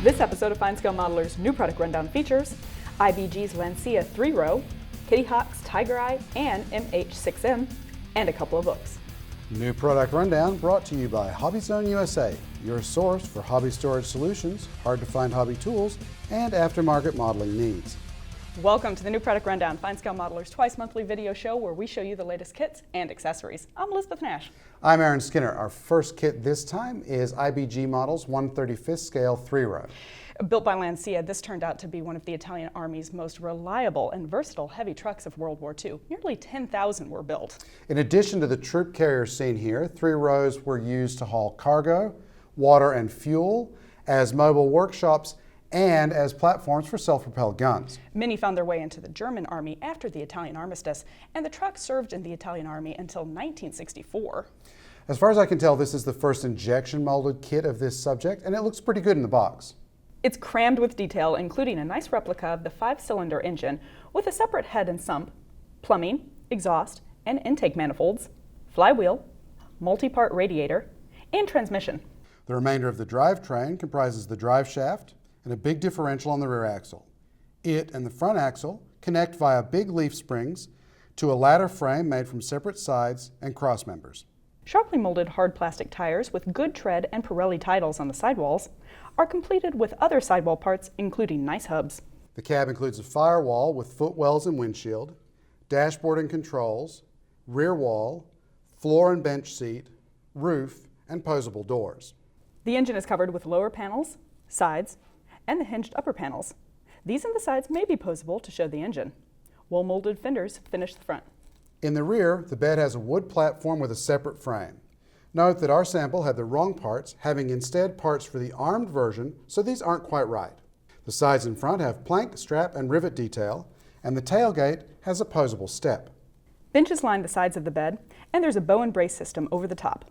This episode of FineScale Modeler's new product rundown features IBG's Lancia 3Ro, Kitty Hawk's Tigereye and MH-6M, and a couple of books. New product rundown brought to you by Hobby Zone USA, your source for hobby storage solutions, hard-to-find hobby tools, and aftermarket modeling needs. Welcome to the new product rundown, FineScale Modeler's twice-monthly video show where we show you the latest kits and accessories. I'm Elizabeth Nash. I'm Aaron Skinner. Our first kit this time is IBG Model's 1/35th scale 3Ro. Built by Lancia, this turned out to be one of the Italian Army's most reliable and versatile heavy trucks of World War II. Nearly 10,000 were built. In addition to the troop carriers seen here, 3Ros were used to haul cargo, water and fuel, as mobile workshops, and as platforms for self-propelled guns. Many found their way into the German Army after the Italian armistice, and the truck served in the Italian Army until 1964. As far as I can tell, this is the first injection molded kit of this subject, and it looks pretty good in the box. It's crammed with detail, including a nice replica of the 5-cylinder engine with a separate head and sump, plumbing, exhaust, and intake manifolds, flywheel, multi-part radiator, and transmission. The remainder of the drivetrain comprises the drive shaft and a big differential on the rear axle. It and the front axle connect via big leaf springs to a ladder frame made from separate sides and cross members. Sharply molded hard plastic tires with good tread and Pirelli titles on the sidewalls are completed with other sidewall parts, including nice hubs. The cab includes a firewall with footwells and windshield, dashboard and controls, rear wall, floor and bench seat, roof, and posable doors. The engine is covered with lower panels, sides, and the hinged upper panels. These and the sides may be posable to show the engine. Wool-molded fenders finish the front. In the rear, the bed has a wood platform with a separate frame. Note that our sample had the wrong parts, having instead parts for the armed version, so these aren't quite right. The sides in front have plank, strap, and rivet detail, and the tailgate has a posable step. Benches line the sides of the bed, and there's a bow and brace system over the top.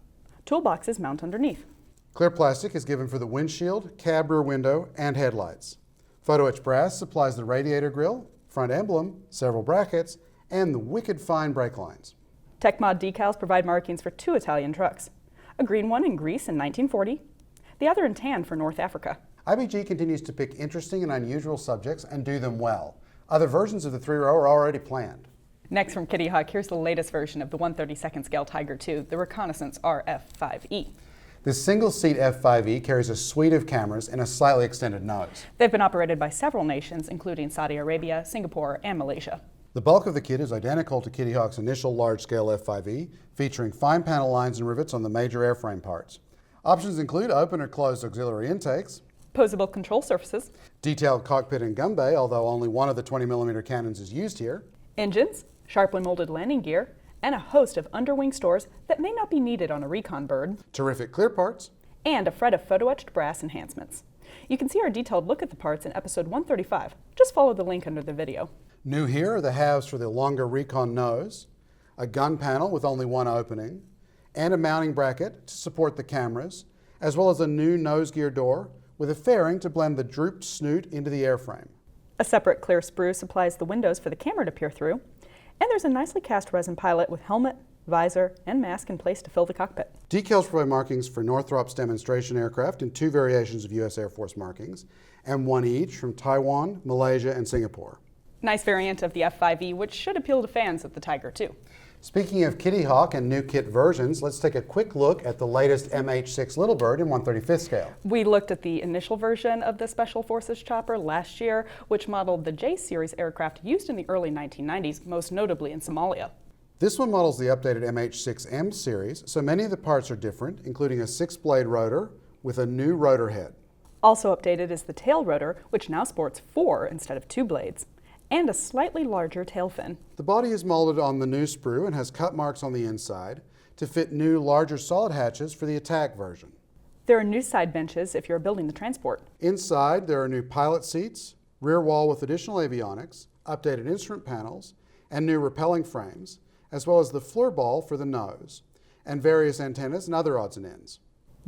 Toolboxes mount underneath. Clear plastic is given for the windshield, cab rear window, and headlights. Photo etch brass supplies the radiator grille, front emblem, several brackets, and the wicked fine brake lines. TechMod decals provide markings for 2 Italian trucks. A green one in Greece in 1940, the other in tan for North Africa. IBG continues to pick interesting and unusual subjects and do them well. Other versions of the 3Ro are already planned. Next from Kitty Hawk, here's the latest version of the 1/32nd scale Tiger II, the Reconnaissance RF5E. This single-seat F5E carries a suite of cameras and a slightly extended nose. They've been operated by several nations, including Saudi Arabia, Singapore, and Malaysia. The bulk of the kit is identical to Kitty Hawk's initial large-scale F5E, featuring fine panel lines and rivets on the major airframe parts. Options include open or closed auxiliary intakes, Posable control surfaces, detailed cockpit and gun bay, although only one of the 20mm cannons is used here, engines, sharply molded landing gear, and a host of underwing stores that may not be needed on a recon bird, terrific clear parts, and a fret of photo-etched brass enhancements. You can see our detailed look at the parts in episode 135. Just follow the link under the video. New here are the halves for the longer recon nose, a gun panel with only one opening, and a mounting bracket to support the cameras, as well as a new nose gear door with a fairing to blend the drooped snoot into the airframe. A separate clear sprue supplies the windows for the camera to peer through, and there's a nicely cast resin pilot with helmet, visor, and mask in place to fill the cockpit. Decals provide markings for Northrop's demonstration aircraft in 2 variations of U.S. Air Force markings, and 1 each from Taiwan, Malaysia, and Singapore. Nice variant of the F5E, which should appeal to fans of the Tiger II. Speaking of Kitty Hawk and new kit versions, let's take a quick look at the latest MH-6 Little Bird in 1/35th scale. We looked at the initial version of the Special Forces chopper last year, which modeled the J-series aircraft used in the early 1990s, most notably in Somalia. This one models the updated MH-6M series, so many of the parts are different, including a 6-blade rotor with a new rotor head. Also updated is the tail rotor, which now sports 4 instead of 2 blades, and a slightly larger tail fin. The body is molded on the new sprue and has cut marks on the inside to fit new, larger solid hatches for the attack version. There are new side benches if you're building the transport. Inside, there are new pilot seats, rear wall with additional avionics, updated instrument panels, and new rappelling frames, as well as the floor ball for the nose, and various antennas and other odds and ends.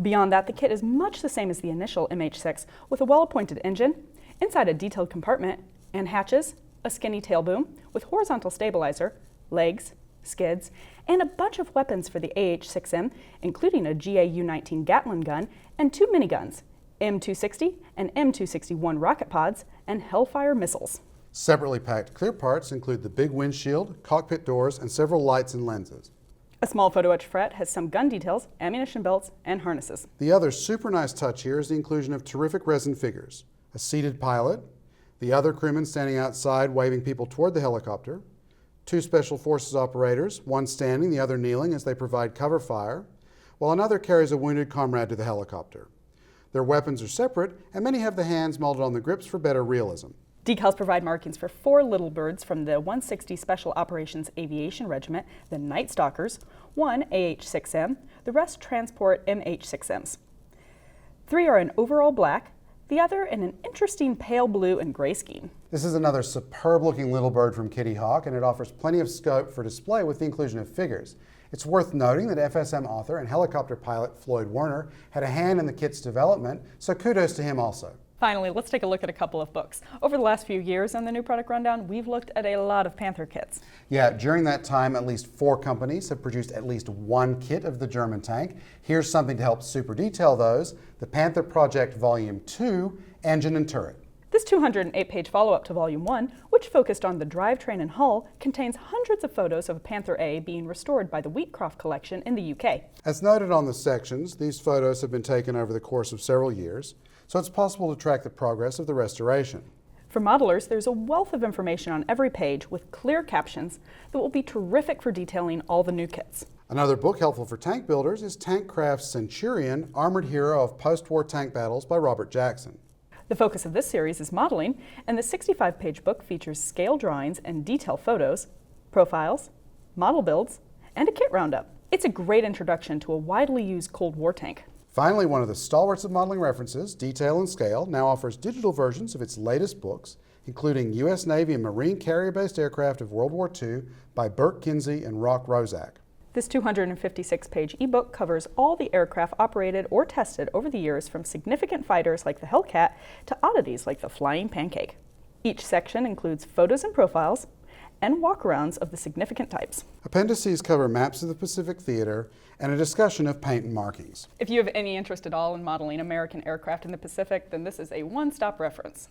Beyond that, the kit is much the same as the initial MH-6, with a well-appointed engine, inside a detailed compartment, and hatches, a skinny tail boom with horizontal stabilizer, legs, skids, and a bunch of weapons for the AH-6M, including a GAU-19 Gatling gun and 2 miniguns, M260 and M261 rocket pods, and Hellfire missiles. Separately packed clear parts include the big windshield, cockpit doors, and several lights and lenses. A small photo etch fret has some gun details, ammunition belts, and harnesses. The other super nice touch here is the inclusion of terrific resin figures. A seated pilot, the other crewmen standing outside waving people toward the helicopter, 2 Special Forces operators, one standing, the other kneeling as they provide cover fire, while another carries a wounded comrade to the helicopter. Their weapons are separate, and many have the hands molded on the grips for better realism. Decals provide markings for 4 little birds from the 160 Special Operations Aviation Regiment, the Night Stalkers, 1 AH-6M, the rest transport MH-6Ms. 3 are in overall black, the other in an interesting pale blue and gray scheme. This is another superb-looking little bird from Kitty Hawk, and it offers plenty of scope for display with the inclusion of figures. It's worth noting that FSM author and helicopter pilot Floyd Werner had a hand in the kit's development, so kudos to him also. Finally, let's take a look at a couple of books. Over the last few years on the New Product Rundown, we've looked at a lot of Panther kits. Yeah, during that time, at least 4 companies have produced at least 1 kit of the German tank. Here's something to help super detail those: the Panther Project Volume 2, Engine and Turret. This 208-page follow-up to Volume 1, which focused on the drivetrain and hull, contains hundreds of photos of Panther A being restored by the Wheatcroft Collection in the UK. As noted on the sections, these photos have been taken over the course of several years, so it's possible to track the progress of the restoration. For modelers, there's a wealth of information on every page with clear captions that will be terrific for detailing all the new kits. Another book helpful for tank builders is Tankcraft's Centurion, Armored Hero of Post-War Tank Battles by Robert Jackson. The focus of this series is modeling, and the 65-page book features scale drawings and detail photos, profiles, model builds, and a kit roundup. It's a great introduction to a widely used Cold War tank. Finally, one of the stalwarts of modeling references, Detail and Scale, now offers digital versions of its latest books, including U.S. Navy and Marine carrier-based aircraft of World War II by Burke Kinsey and Rock Rozak. This 256-page ebook covers all the aircraft operated or tested over the years, from significant fighters like the Hellcat to oddities like the Flying Pancake. Each section includes photos and profiles and walkarounds of the significant types. Appendices cover maps of the Pacific Theater and a discussion of paint and markings. If you have any interest at all in modeling American aircraft in the Pacific, then this is a one-stop reference.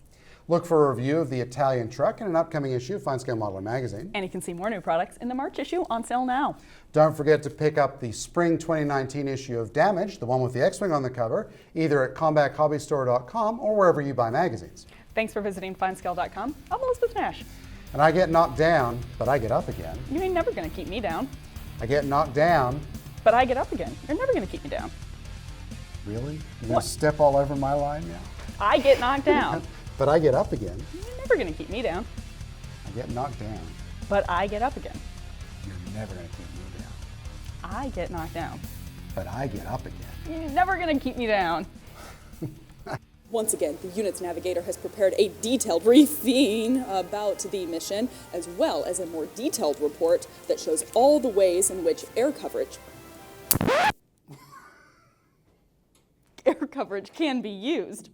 Look for a review of the Italian truck in an upcoming issue of FineScale Modeler magazine. And you can see more new products in the March issue, on sale now. Don't forget to pick up the spring 2019 issue of Damage, the one with the X-Wing on the cover, either at combathobbystore.com or wherever you buy magazines. Thanks for visiting FineScale.com. I'm Elizabeth Nash. And I get knocked down, but I get up again. You ain't never going to keep me down. I get knocked down. But I get up again. You're never going to keep me down. Really? You're going to step all over my line now? I get knocked down. But I get up again. You're never going to keep me down. I get knocked down. But I get up again. You're never going to keep me down. I get knocked down. But I get up again. You're never going to keep me down. Once again, the unit's navigator has prepared a detailed briefing about the mission, as well as a more detailed report that shows all the ways in which air coverage can be used.